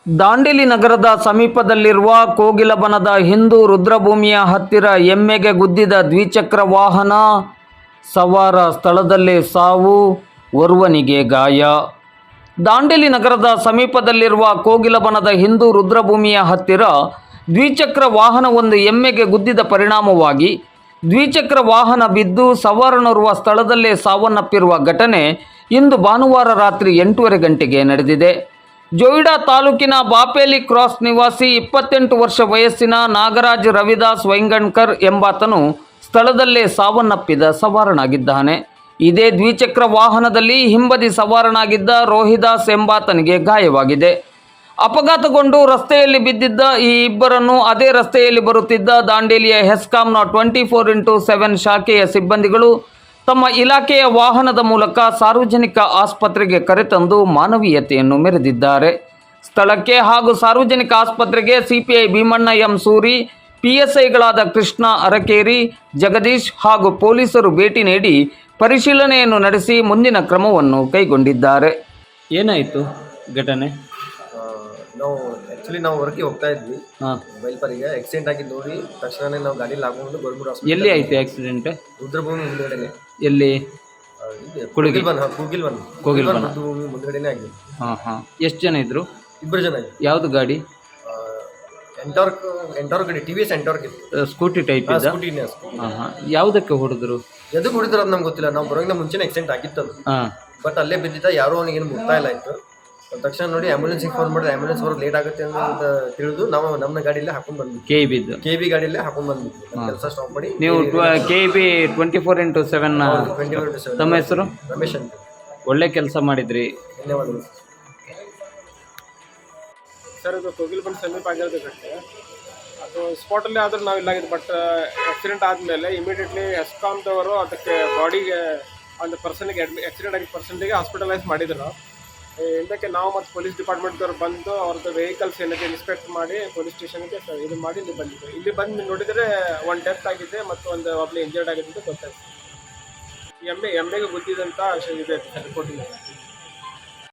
ದಾಂಡೇಲಿ ನಗರದ ಸಮೀಪದಲ್ಲಿರುವ ಕೋಗಿಲಬನದ ಹಿಂದೂ ರುದ್ರಭೂಮಿಯ ಹತ್ತಿರ ಎಮ್ಮೆಗೆ ಗುದ್ದಿದ ದ್ವಿಚಕ್ರ ವಾಹನ ಸವಾರ ಸ್ಥಳದಲ್ಲೇ ಸಾವು, ಓರ್ವನಿಗೆ ಗಾಯ. ದಾಂಡೇಲಿ ನಗರದ ಸಮೀಪದಲ್ಲಿರುವ ಕೋಗಿಲಬನದ ಹಿಂದೂ ರುದ್ರಭೂಮಿಯ ಹತ್ತಿರ ದ್ವಿಚಕ್ರ ವಾಹನವೊಂದು ಎಮ್ಮೆಗೆ ಗುದ್ದಿದ ಪರಿಣಾಮವಾಗಿ ದ್ವಿಚಕ್ರ ವಾಹನ ಬಿದ್ದು ಸವಾರನೋರ್ವ ಸ್ಥಳದಲ್ಲೇ ಸಾವನ್ನಪ್ಪಿರುವ ಘಟನೆ ಇಂದು ಭಾನುವಾರ ರಾತ್ರಿ 8:30 ಗಂಟೆಗೆ ನಡೆದಿದೆ. ಜೋಯಿಡಾ ತಾಲೂಕಿನ ಬಾಪೇಲಿ ಕ್ರಾಸ್ ನಿವಾಸಿ 28 ವರ್ಷ ವಯಸ್ಸಿನ ನಾಗರಾಜ್ ರವಿದಾಸ್ ವೈಂಗಣ್ಕರ್ ಎಂಬಾತನು ಸ್ಥಳದಲ್ಲೇ ಸಾವನ್ನಪ್ಪಿದ ಸವಾರನಾಗಿದ್ದಾನೆ. ಇದೇ ದ್ವಿಚಕ್ರ ವಾಹನದಲ್ಲಿ ಹಿಂಬದಿ ಸವಾರನಾಗಿದ್ದ ರೋಹಿದಾಸ್ ಎಂಬಾತನಿಗೆ ಗಾಯವಾಗಿದೆ. ಅಪಘಾತಗೊಂಡು ರಸ್ತೆಯಲ್ಲಿ ಬಿದ್ದಿದ್ದ ಈ ಇಬ್ಬರನ್ನು ಅದೇ ರಸ್ತೆಯಲ್ಲಿ ಬರುತ್ತಿದ್ದ ದಾಂಡೇಲಿಯ ಹೆಸ್ಕಾಂನ 24x7 ಶಾಖೆಯ ಸಿಬ್ಬಂದಿಗಳು ತಮ್ಮ ಇಲಾಖೆಯ ವಾಹನದ ಮೂಲಕ ಸಾರ್ವಜನಿಕ ಆಸ್ಪತ್ರೆಗೆ ಕರೆತಂದು ಮಾನವೀಯತೆಯನ್ನು ಮೆರೆದಿದ್ದಾರೆ. ಸ್ಥಳಕ್ಕೆ ಹಾಗೂ ಸಾರ್ವಜನಿಕ ಆಸ್ಪತ್ರೆಗೆ ಸಿಪಿಐ ಭೀಮಣ್ಣ ಎಂ ಸೂರಿ, ಪಿಎಸ್ಐಗಳಾದ ಕೃಷ್ಣ ಅರಕೇರಿ, ಜಗದೀಶ್ ಹಾಗೂ ಪೊಲೀಸರು ಭೇಟಿ ನೀಡಿ ಪರಿಶೀಲನೆಯನ್ನು ನಡೆಸಿ ಮುಂದಿನ ಕ್ರಮವನ್ನು ಕೈಗೊಂಡಿದ್ದಾರೆ. ಏನಾಯಿತು ಘಟನೆ? ನಾವು ಹೊರಗೆ ಹೋಗ್ತಾ ಇದ್ವಿ, ಬೈಲ್ಪರಿಗೆ ಆಕ್ಸಿಡೆಂಟ್ ಆಗಿದ್ದು ನೋಡಿ ತಕ್ಷಣ ನಾವು ಗಾಡಿಯಲ್ಲಿ ಹಾಕೊಂಡು ಗೋರ್ಮುರ್ ಹಾಸ್ಪಿಟಲ್. ಎಲ್ಲಿ ಆಯ್ತು ಆಕ್ಸಿಡೆಂಟ್? ರುದ್ರಭೂಮಿ ಮುಂದಗಡೆನೆ. ಎಲ್ಲಿ? ಕೋಗಿಲ್ಬನ್ ರುದ್ರಭೂಮಿ ಮುಂದಗಡೆನೆ ಆಗಿದೆ. ಎಷ್ಟು ಜನ ಇದ್ರು? 2 ಜನ ಇದ್ರು. ಯಾವ್ದು ಗಾಡಿ? ಎಂಟಾರ್ ಗಾಡಿ, ಟಿವಿಎಸ್ ಎಂಟಾರ್ ಸ್ಕೂಟಿ ಟೈಪ್ ಇದೆ. ಸ್ಕೂಟಿನೇ. ಯಾವುದಕ್ಕೆ ಹೊಡೆದ್ರು? ಎದಕ್ಕೆ ಹೊಡಿದ್ರು ಅದು ನಮ್ಗೆ ಗೊತ್ತಿಲ್ಲ. ನಾವು ಬರೋಂಗಿನ ಮುಂಚೆನೇ ಆಕ್ಸಿಡೆಂಟ್ ಆಗಿತ್ತು ಅದು. ಬಟ್ ಅಲ್ಲೇ ಬಿದ್ದಿದ್ದ, ಯಾರು ಅವನಿಗೇನು ಮುಟ್ತಾ ಇಲ್ಲ ಇತ್ತು. ತಕ್ಷಣ ನೋಡಿ ಆಂಬ್ಯುಲೆನ್ಸಿಗೆ ಫೋನ್ ಮಾಡಿದ್ರೆ ಆಂಬ್ಯುಲೆನ್ಸ್ ಬರೋದು ಲೇಟ್ ಆಗುತ್ತೆ ಅಂತ ತಿಳಿದು ನಾವು ನಮ್ಮ ಗಾಡಿಯಲ್ಲೇ ಹಾಕೊಂಡು ಬಂದ್ವಿ. ಕೆಬಿ ಗಾಡಿಯಲ್ಲೇ ಹಾಕೊಂಡು ಬಂದ್ವಿ. ಕೆಲಸ ಸ್ಟಾಪ್ ಮಾಡಿ ನೀವು ಕೆಬಿ 24x7 ತಮ್ಮ ಹೆಸರು? ರಮೇಶ್ ಅಂತ. ಒಳ್ಳೆ ಕೆಲಸ ಮಾಡಿದ್ರಿ, ಧನ್ಯವಾದಗಳು ಸರ್. ಇದು ಕೋಗಿಲ್ಬನ್ ಸಮೀಪ ಆಗಿರೋದು ಘಟನೆ. ಅದು ಸ್ಪಾಟಲ್ಲೇ ಆದರೂ ನಾವು ಇಲ್ಲಾಗಿದ್ದು. ಬಟ್ ಆಕ್ಸಿಡೆಂಟ್ ಆದಮೇಲೆ ಇಮಿಡಿಯೇಟ್ಲಿ ಎಸ್ಕಾಮ್ದವರು ಅದಕ್ಕೆ ಬಾಡಿಗೆ ಒಂದು ಪರ್ಸನಿಗೆ ಆಕ್ಸಿಡೆಂಟ್ ಆಗಿದ್ದ ಪರ್ಸನ್ಗೆ ಹಾಸ್ಪಿಟಲೈಸ್ ಮಾಡಿದ್ರು. ಇದಕ್ಕೆ ನಾವು ಮತ್ತು ಪೊಲೀಸ್ ಡಿಪಾರ್ಟ್ಮೆಂಟ್ದವ್ರು ಬಂದು ಅವ್ರದ್ದು ವೆಹಿಕಲ್ಸ್ ಏನಿದೆ ಇನ್ಸ್ಪೆಕ್ಟ್ ಮಾಡಿ ಪೊಲೀಸ್ ಸ್ಟೇಷನ್ಗೆ ಇದು ಮಾಡಿ ಇಲ್ಲಿ ಬಂದಿದ್ದೆ. ಇಲ್ಲಿ ಬಂದು ನೋಡಿದರೆ ಒಂದು ಡೆತ್ ಆಗಿದೆ ಮತ್ತು ಒಬ್ಬಳು ಇಂಜರ್ಡ್ ಆಗಿದೆ ಅಂತ ಗೊತ್ತಾಯ್ತು. ಎಮ್ಮೆಗೆ ಗುದ್ದಿದಂಥ ಇದೆ ರಿಪೋರ್ಟಿಂಗ್.